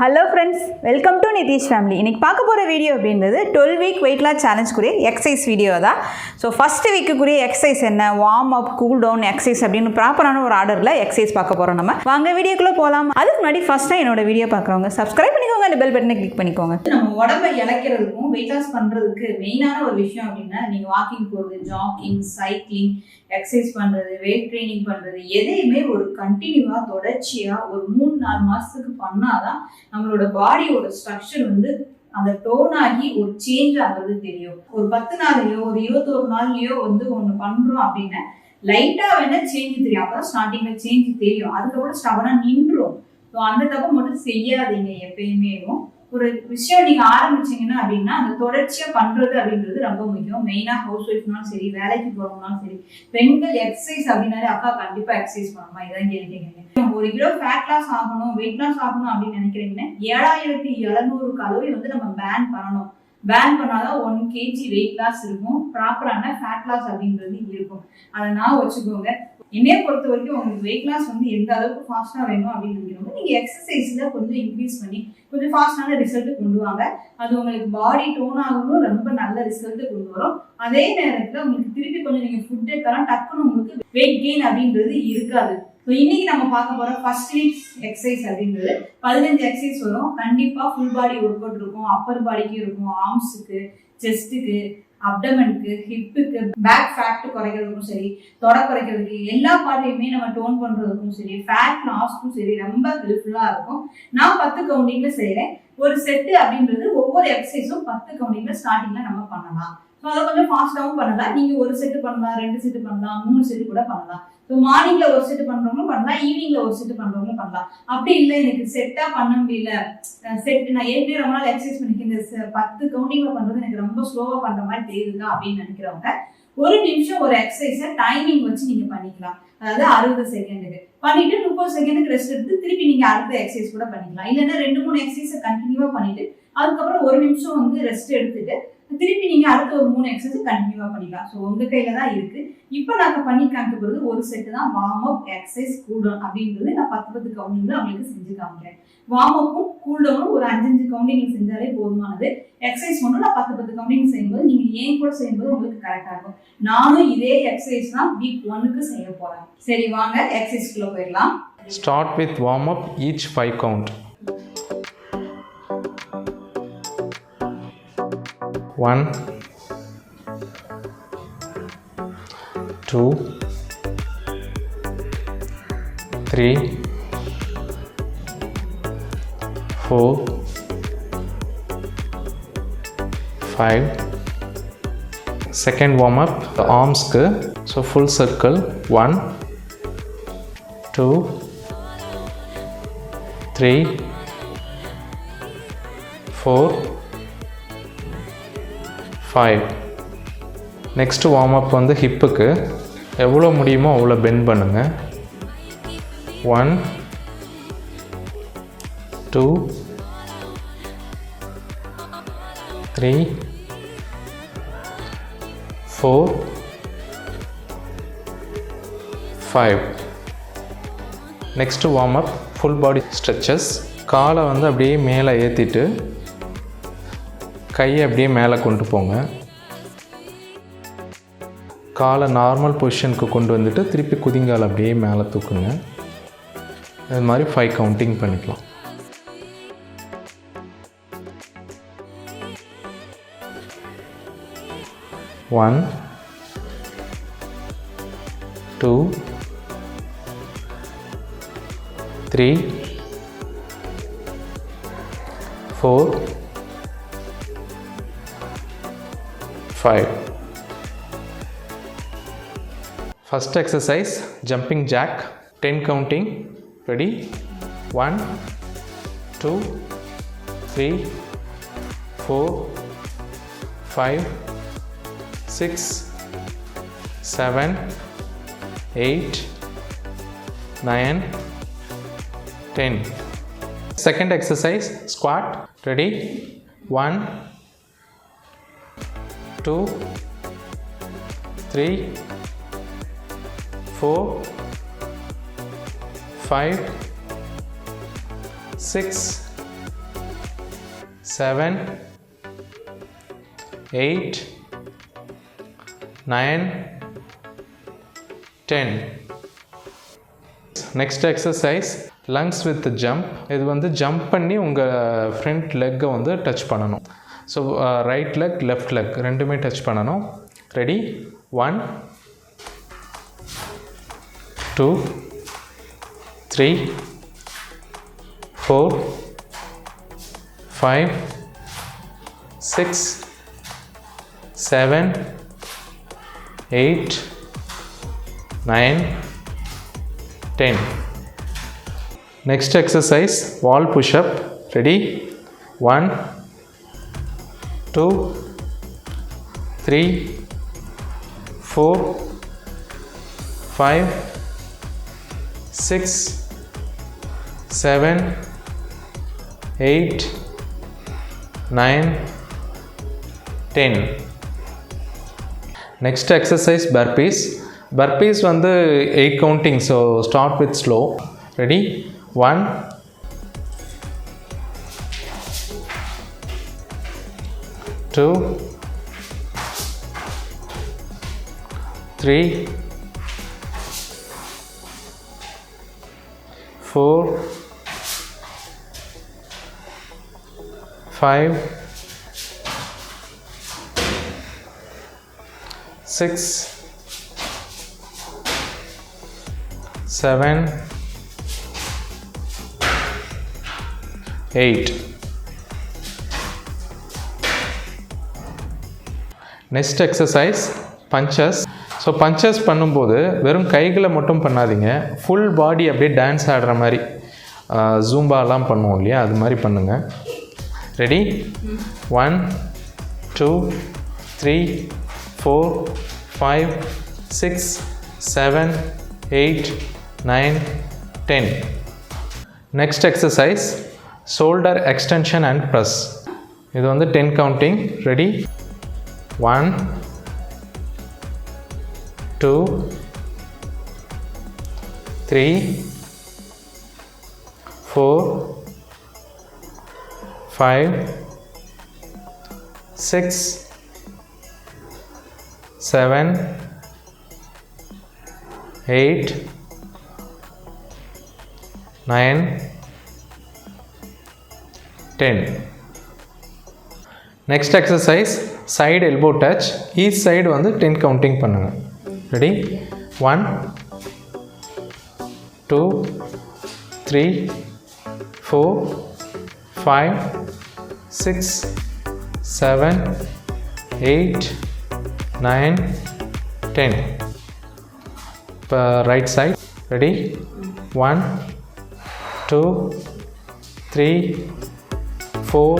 Hello friends, welcome to Nitish family. இன்னைக்கு பார்க்க போற வீடியோ அப்படின்றது 12 week weight loss challenge குரிய எக்சர்சைஸ் வீடியோ தான். ஸோ ஃபர்ஸ்ட் வீக்கு குரிய எக்சர்சைஸ் என்ன, warm up, cool down exercise அப்படின்னு ப்ராப்பரான ஒரு ஆர்டரில் எக்சர்சைஸ் பார்க்க போகிறோம். நம்ம வாங்க வீடியோக்குள்ளே போகலாம். அதுக்கு முன்னாடி ஃபர்ஸ்ட்டாக என்னோட வீடியோ பார்க்குறவங்க சப்ஸ்கிரைப் பண்ணிக்கோங்க, அந்த பெல் பட்டனை கிளிக் பண்ணிக்கோங்க. நம்ம உடம்பை இழக்கிறதுக்கும் வெயிட் லாஸ் பண்ணுறதுக்கு மெயினான ஒரு விஷயம் அப்படின்னா நீங்கள் வாக்கிங் போகிறது, ஜாக்கிங், சைக்கிளிங், எக்ஸசைஸ் பண்ணுறது, வெயிட் ட்ரைனிங் பண்ணுறது, எதையுமே ஒரு கண்டினியூவாக தொடர்ச்சியாக ஒரு 3-4 மாதத்துக்கு பண்ணாதான் நம்மளோட பாடியோட ஸ்ட்ரக்சர் வந்து அந்த டோன் ஆகி ஒரு சேஞ்ச் ஆகுறது தெரியும். ஒரு 10 நாள்லயோ ஒரு 21 நாள்லயோ வந்து ஒன்று பண்றோம் அப்படின்னா லைட்டா வேணா சேஞ்ச் தெரியும். அப்பதான் ஸ்டார்டிங்ல சேஞ்ச் தெரியும், அதுக்கப்புறம் ஸ்டபனா நின்றும். ஸோ அந்த தப்பை மட்டும் செய்யாதீங்க. எப்பயுமே ஒரு விஷயம் நீங்க ஆரம்பிச்சீங்கன்னா அப்படின்னா அந்த தொடர்ச்சியா பண்றது அப்படின்றது ரொம்ப முக்கியம். மெயினா ஹவுஸ் ஒய்ஃப்னாலும் சரி, வேலைக்கு போறவங்கனாலும் சரி, பெண்கள் எக்ஸசைஸ் அப்படின்னாலே அக்கா கண்டிப்பா எக்ஸசைஸ் பண்ணணுமா இதான் கேள்விங்க. 1 கிலோ ஃபேட் லாஸ் ஆகணும், வெயிட் லாஸ் ஆகணும் அப்படின்னு நினைக்கிறீங்கன்னா 7700 கலோரி வந்து நம்ம பேன் பண்ணணும். பேன் பண்ணாதான் 1 kg வெயிட் லாஸ் இருக்கும், ப்ராப்பரான ஃபேட் லாஸ் அப்படின்றது இருக்கும். அதை நான் வச்சுக்கோங்க. என்னைய பொறுத்த வரைக்கும் உங்களுக்கு வெயிட் லாஸ் வந்து எந்த அளவுக்கு ஃபாஸ்டா வேணும் அப்படின்னு நினைக்கிறோம், நீங்க எக்ஸசைஸ்ல கொஞ்சம் இன்க்ரீஸ் பண்ணி கொஞ்சம் ஃபாஸ்டான ரிசல்ட் கொண்டு வாங்க. அது உங்களுக்கு பாடி டோன் ஆகணும், ரொம்ப நல்ல ரிசல்ட் கொண்டு வரும். அதே நேரத்துல உங்களுக்கு திருப்பி கொஞ்சம் நீங்க ஃபுட் எடுத்தாலும் டக்குன்னு உங்களுக்கு வெயிட் கெயின் அப்படின்றது இருக்காது. ஸோ இன்னைக்கு நம்ம பார்க்க போற ஃபர்ஸ்ட் வீக் எக்ஸசைஸ் அப்படின்றது 15 எக்ஸசைஸ் வரும். கண்டிப்பா ஃபுல் பாடி ஒர்க் அவுட் இருக்கும், அப்பர் பாடிக்கு இருக்கும், ஆர்ம்ஸுக்கு, செஸ்ட்டுக்கு, அப்டமனுக்கு, ஹிப்புக்கு, பேக் ஃபேட் குறைக்கிறதுக்கும் சரி, தொடை குறைக்கிறதுக்கு, எல்லா பார்ட்டையுமே நம்ம டோன் பண்றதுக்கும் சரி, ஃபேட் லாஸ்க்கும் சரி ரொம்ப ஹெல்ப்ஃபுல்லா இருக்கும். நான் 10 கவுண்டிங்ல செய்யறேன். ஒரு செட்டு அப்படின்றது ஒவ்வொரு எக்ஸசைஸும் 10 கவுண்டிங்ல ஸ்டார்டிங்ல நம்ம பண்ணலாம். ஸோ அதை கொஞ்சம் ஃபாஸ்டாகவும் பண்ணலாம். நீங்க ஒரு செட்டு பண்ணலாம், 2 செட்டு பண்ணலாம், 3 செட்டு கூட பண்ணலாம். ஸோ மார்னிங்ல ஒரு செட்டு பண்றவங்களும் பண்ணலாம், ஈவினிங்ல ஒரு செட்டு பண்றவங்களும் பண்ணலாம். அப்படி இல்லை எனக்கு செட்டா பண்ண முடியல, செட் நான் ஏற்கனவே ரொம்ப நாள் எக்ஸசைஸ் பண்ணிக்கிறேன், இந்த 10 கவுண்டிங்ல பண்றது எனக்கு ரொம்ப ஸ்லோவா பண்ற மாதிரி தெரியுதுங்க அப்படின்னு நினைக்கிறவங்க 1 நிமிஷம் ஒரு எக்ஸசைஸை டைமிங் வச்சு நீங்க பண்ணிக்கலாம். அதாவது 60 செகண்டுக்கு பண்ணிட்டு 30 செகண்டுக்கு ரெஸ்ட் எடுத்து திருப்பி நீங்க அடுத்த எக்ஸசைஸ் கூட பண்ணிக்கலாம். இல்லைன்னா 2-3 எக்ஸசைஸை கண்டினியூவா பண்ணிட்டு அதுக்கப்புறம் 1 நிமிஷம் வந்து ரெஸ்ட் எடுத்துட்டு திருப்பி நீங்க அடுத்த ஒரு 3 எக்ஸசைஸ் கண்டினியூவா பண்ணிக்கலாம். ஸோ உங்க கையில தான் இருக்கு. இப்போ நாங்க பண்ணி காமிக்க போறது ஒரு செட்டு தான் warm up, exercise, cool down அப்படின்றது நான் 10 கவுண்டிங்ல அவங்களுக்கு செஞ்சு காமிக்கிறேன். வார்ம் அப்பும் கூல் டவுனும் ஒரு 5 கவுண்டிங் செஞ்சாலே போதுமானது. எக்ஸசைஸ் மட்டும் நான் 10 கவுண்டிங் செய்யும்போது நீங்க ஏன் கூட செய்யும்போது உங்களுக்கு கரெக்டா இருக்கும். நானும் இதே எக்ஸசைஸ் தான் வீக் 1க்கு செய்ய போறேன். சரி வாங்க எக்ஸசைஸ்க்குள்ள போயிடலாம். Start with warm up, each 5 count. 1 2 3 4 5. Second warm up, the arms ku, so full circle. 1 2 3 4 5. Next warm up வந்து ஹிப்புக்கு எவ்வளோ முடியுமோ அவ்வளோ பெண்ட் பண்ணுங்க. 1 2 3 4 5. Next warm up full body stretches. காலை வந்து அப்படியே மேலே ஏற்றிட்டு கையை அப்படியே மேலே கொண்டு போங்க. காலை நார்மல் பொசிஷனுக்கு கொண்டு வந்துட்டு திருப்பி குதிங்கால் அப்படியே மேலே தூக்குங்க. இது மாதிரி 5 கவுண்டிங் பண்ணிக்கலாம். One 2 3 4 5. First exercise, jumping jack, 10 counting. Ready? 1 2 3 4 5 6 7 8 9 10. Second exercise, squat. Ready? 1 2 3 4 5 6 7, 8, 9, 10. Next exercise, lungs with the jump. இது வந்து ஜம்ப் பண்ணி உங்கள் ஃப்ரண்ட் லெக்கை வந்து டச் பண்ணணும். So right leg left leg ரெண்டுமே டச் பண்ணணும். Ready? 1, 2, 3, 4, 5, 6, 7, 8, 9, 10. Next exercise, wall push-up. Ready? 1, 2, 3, 4, 5, 6, 7, 8, 9, 10. Next exercise, burpees. Burpees வந்து 8 counting, so start with slow. Ready? 1, 2, 3, 4, 5, 6, 7, 8. Next exercise, punches. So punches பண்ணும்போது வெறும் கைகளை மட்டும் பண்ணாதீங்க, ஃபுல் பாடி அப்படியே டான்ஸ் ஆடுற மாதிரி ஜூம்பாலாம் பண்ணுவோம் இல்லையா, அது மாதிரி பண்ணுங்கள். Ready? 1, 2, 3, 4, 5, 6, 7, 8, 9, 10. Next exercise, shoulder extension and press. இது வந்து 10 counting. Ready? 1, 2, 3, 4, 5, 6, 7, 8, 9, 10. Next exercise, side elbow touch. Each side வந்து 10 counting பண்ணுங்க. Ready? 1, 2, 3, 4, 5, 6, 7, 8, 9, 10. இப்போ right side. Ready? 1, 2, 3, 4,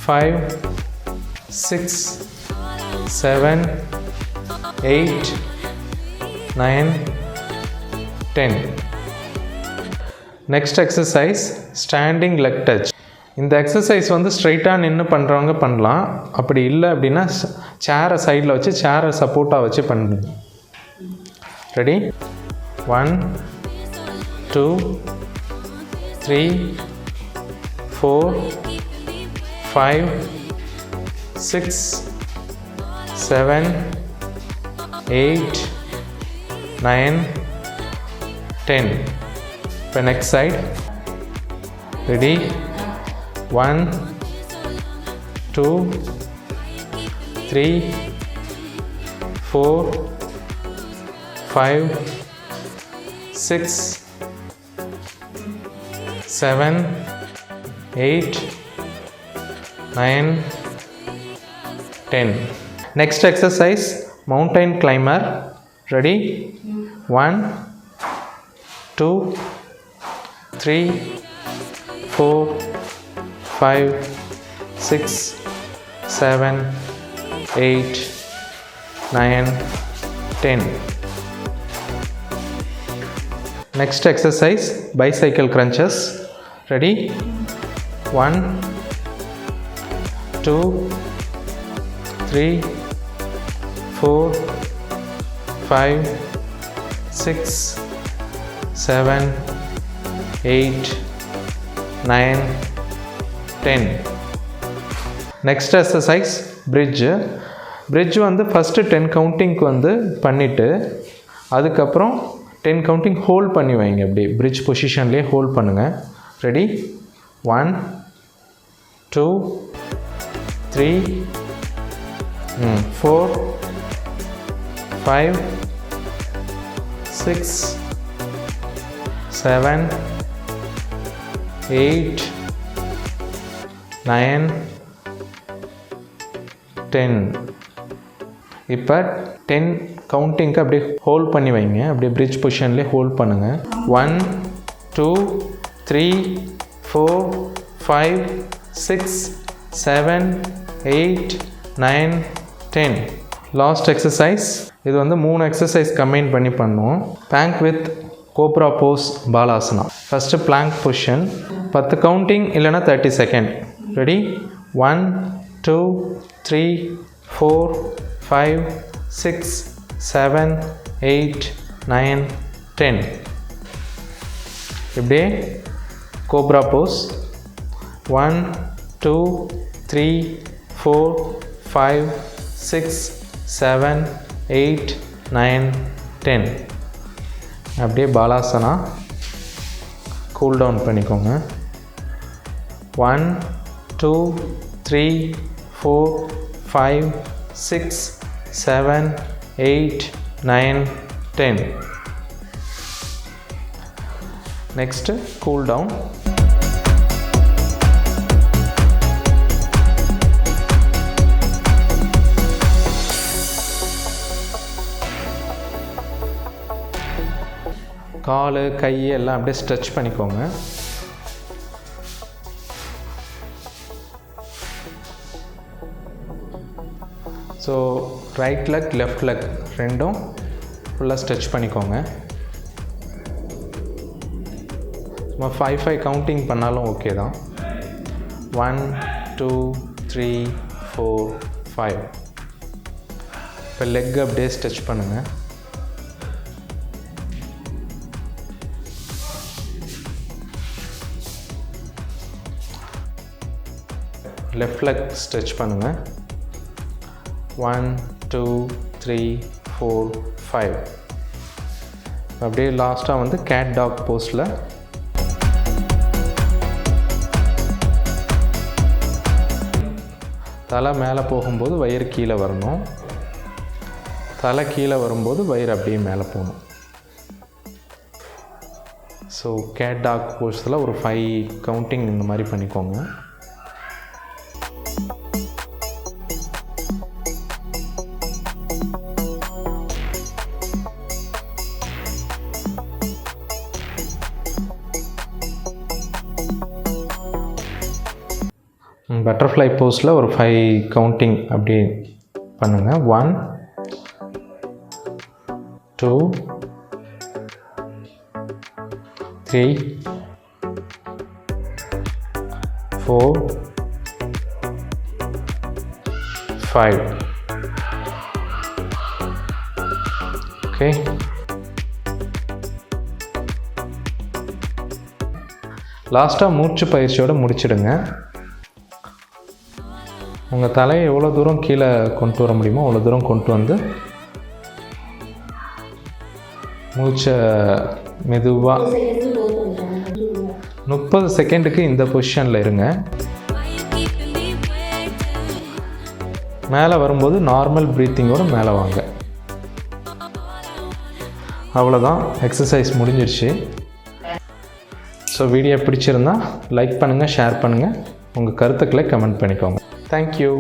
5, 6, 7, 8, 9, 10. Next exercise, standing leg touch. இந்த எக்ஸசைஸ் வந்து ஸ்ட்ரைட்டாக நின்று பண்ணுறவங்க பண்ணலாம், அப்படி இல்லை அப்படின்னா சேரை சைடில் வச்சு சேரை சப்போர்ட்டாக வச்சு பண்ணுங்க. ரெடி? 1, 2, 3, 4, 5, 6, 7, 8, 9, 10. இப்போ next side. Ready? 1, 2, 3, 4, 5, 6, 7, 8, 9, 10. Next exercise, mountain climber. Ready? 1, 2, 3, 4, 5, 6, 7, 8, 9, 10. Next exercise, bicycle crunches. Ready? 1, 2, 3, 4, 5, 6, 7, 8, 9, 10. Next exercise bridge வந்து ஃபஸ்ட்டு 10 கவுண்டிங்க்கு வந்து பண்ணிவிட்டு அதுக்கப்புறம் 10 கவுண்டிங் ஹோல்ட் பண்ணி வைங்க. அப்படி பிரிட்ஜ் பொசிஷன்லேயே ஹோல்ட் பண்ணுங்கள். ரெடி? 1 2 3 4 5 6 7 8 9 10. இப்போ 10 கவுண்டிங்க்கு அப்படியே ஹோல்ட் பண்ணி வைங்க. அப்படியே பிரிட்ஜ் பொசிஷன்லேயே ஹோல்ட் பண்ணுங்கள். 1 2 3 4 5 6 7 8 9 10. Last exercise. இது வந்து 3 எக்ஸசைஸ் கம்பைன் பண்ணி பண்ணுவோம். Plank with cobra pose balasana. First plank position 10 counting இல்லைனா 30 செகண்ட். ரெடி? 1 2 3 4 5 6 7 8 9 10. இப்படியே கோப்ரா போஸ் 1 2 3 4 5 6 7 8 9 10. அப்படியே பாலாசனா கூல் டவுன் பண்ணிக்கோங்க. 1 2 3 4 5 6 7 8 9 10. Next cool down. கால் கை எல்லாம் அப்படியே ஸ்ட்ரெச் பண்ணிக்கோங்க. So right leg left leg ரெண்டும் ஃபுல்லாக ஸ்ட்ரெச் பண்ணிக்கோங்க. சும்மா 5 கவுண்டிங் பண்ணாலும் ஓகே தான். 1 2 3 4 5. இப்போ லெக் அப்படியே ஸ்ட்ரெச் பண்ணுங்கள். லெஃப்ட் லெக் ஸ்ட்ரெச் பண்ணுங்கள். 1 2 3 4 5. அப்படியே லாஸ்ட்டாக வந்து கேட் டாக் போஸில் தலை மேலே போகும்போது வயிறு கீழே வரணும். தலை கீழே வரும்போது வயிறு அப்படியே மேலே போகணும். ஸோ கேட் டாக் போஸில் ஒரு 5 கவுண்டிங் இந்த மாதிரி பண்ணிக்கோங்க. பட்டர்ஃப்ளை போஸில் ஒரு 5 கவுண்டிங் அப்படி பண்ணுங்கள். 1 2 3 4 5. ஓகே. லாஸ்ட்டாக மூச்சு பயிற்சியோடு முடிச்சிடுங்க. உங்கள் தலையை எவ்வளோ தூரம் கீழே கொண்டு வர முடியுமோ அவ்வளோ தூரம் கொண்டு வந்து மூச்சை மெதுவாக 30 செகண்டுக்கு இந்த பொசிஷனில் இருங்க. மேலே வரும்போது நார்மல் ப்ரீத்திங்கோடு மேலே வாங்க. அவ்வளோதான், எக்ஸசைஸ் முடிஞ்சிருச்சு. ஸோ வீடியோ பிடிச்சிருந்தா லைக் பண்ணுங்கள், ஷேர் பண்ணுங்கள், உங்கள் கருத்துக்களை கமெண்ட் பண்ணிக்கோங்க. Thank you.